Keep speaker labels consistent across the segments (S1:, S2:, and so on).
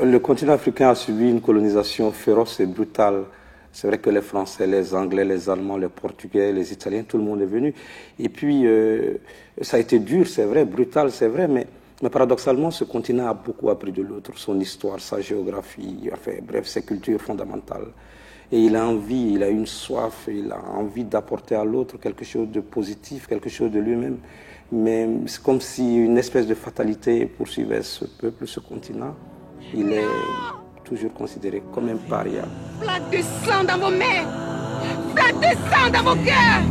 S1: Le continent africain a subi une colonisation féroce et brutale. C'est vrai que les Français, les Anglais, les Allemands, les Portugais, les Italiens, tout le monde est venu. Et puis, ça a été dur, c'est vrai, brutal, c'est vrai, mais paradoxalement, ce continent a beaucoup appris de l'autre, son histoire, sa géographie, enfin, bref, ses cultures fondamentales. Et il a envie, il a une soif, il a envie d'apporter à l'autre quelque chose de positif, quelque chose de lui-même. Mais c'est comme si une espèce de fatalité poursuivait ce peuple, ce continent. Il est toujours considéré comme un paria.
S2: Flaque de sang dans vos mains, flaque de sang dans vos cœurs.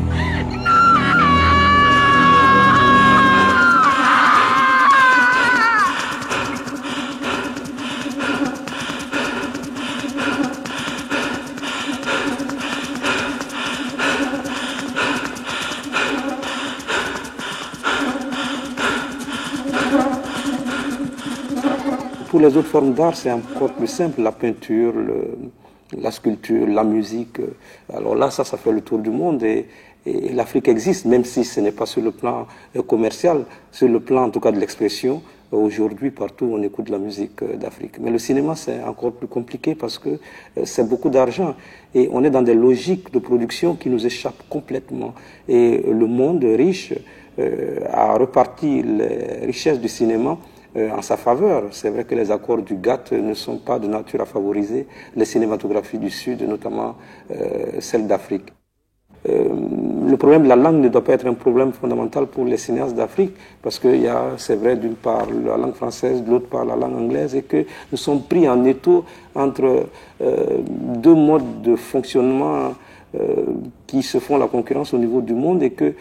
S1: Pour les autres formes d'art, c'est encore plus simple, la peinture, la sculpture, la musique. Alors là, ça fait le tour du monde et l'Afrique existe, même si ce n'est pas sur le plan commercial, sur le plan en tout cas de l'expression. Aujourd'hui, partout, on écoute la musique d'Afrique. Mais le cinéma, c'est encore plus compliqué parce que c'est beaucoup d'argent. Et on est dans des logiques de production qui nous échappent complètement. Et le monde riche a reparti les richesses du cinéma en sa faveur. C'est vrai que les accords du GATT ne sont pas de nature à favoriser les cinématographies du Sud, notamment celles d'Afrique. Le problème de la langue ne doit pas être un problème fondamental pour les cinéastes d'Afrique, parce qu'il y a, c'est vrai, d'une part la langue française, de l'autre part la langue anglaise, et que nous sommes pris en étau entre deux modes de fonctionnement qui se font la concurrence au niveau du monde et que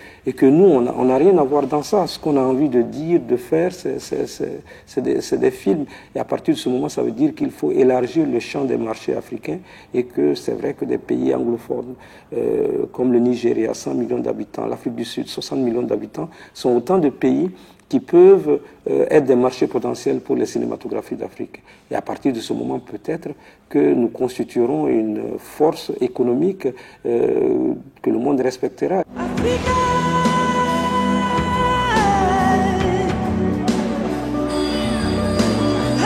S1: nous, on n'a rien à voir dans ça. Ce qu'on a envie de dire, de faire, c'est des films. Et à partir de ce moment, ça veut dire qu'il faut élargir le champ des marchés africains et que c'est vrai que des pays anglophones comme le Nigeria, 100 millions d'habitants, l'Afrique du Sud, 60 millions d'habitants, sont autant de pays qui peuvent être des marchés potentiels pour les cinématographies d'Afrique. Et à partir de ce moment, peut-être que nous constituerons une force économique que le monde respectera.
S2: Africa.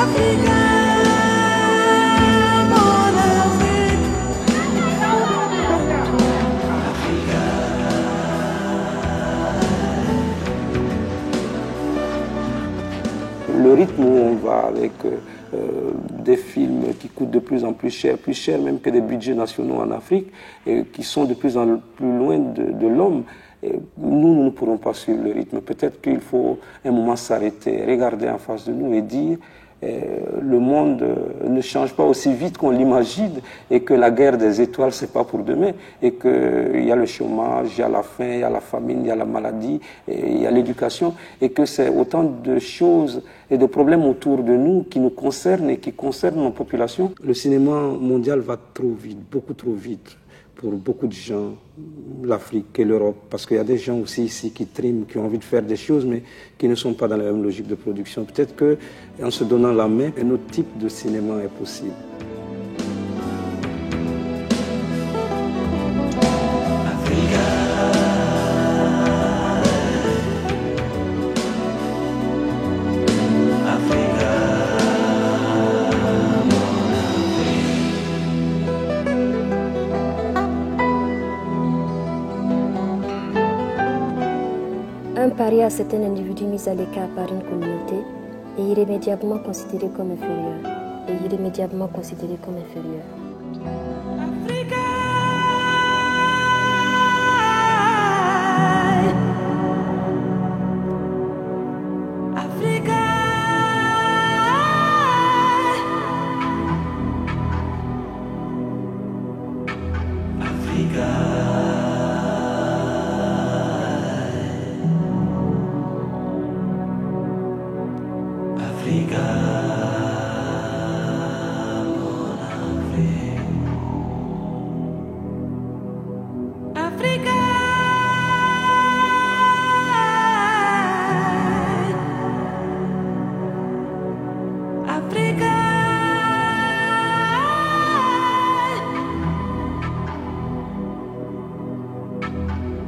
S2: Africa.
S1: Le rythme où on va avec des films qui coûtent de plus en plus cher même que des budgets nationaux en Afrique, et qui sont de plus en plus loin de l'homme, nous ne pourrons pas suivre le rythme. Peut-être qu'il faut un moment s'arrêter, regarder en face de nous et dire le monde ne change pas aussi vite qu'on l'imagine et que la guerre des étoiles, c'est pas pour demain et qu'il y a le chômage, il y a la faim, il y a la famine, il y a la maladie, il y a l'éducation et que c'est autant de choses et de problèmes autour de nous qui nous concernent et qui concernent nos populations. Le cinéma mondial va trop vite, beaucoup trop vite pour beaucoup de gens, l'Afrique et l'Europe, parce qu'il y a des gens aussi ici qui triment, qui ont envie de faire des choses, mais qui ne sont pas dans la même logique de production. Peut-être qu'en se donnant la main, un autre type de cinéma est possible.
S3: Un paria, c'est un individu mis à l'écart par une communauté et irrémédiablement considéré comme inférieur.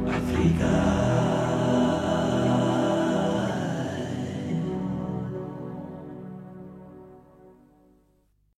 S2: Africa.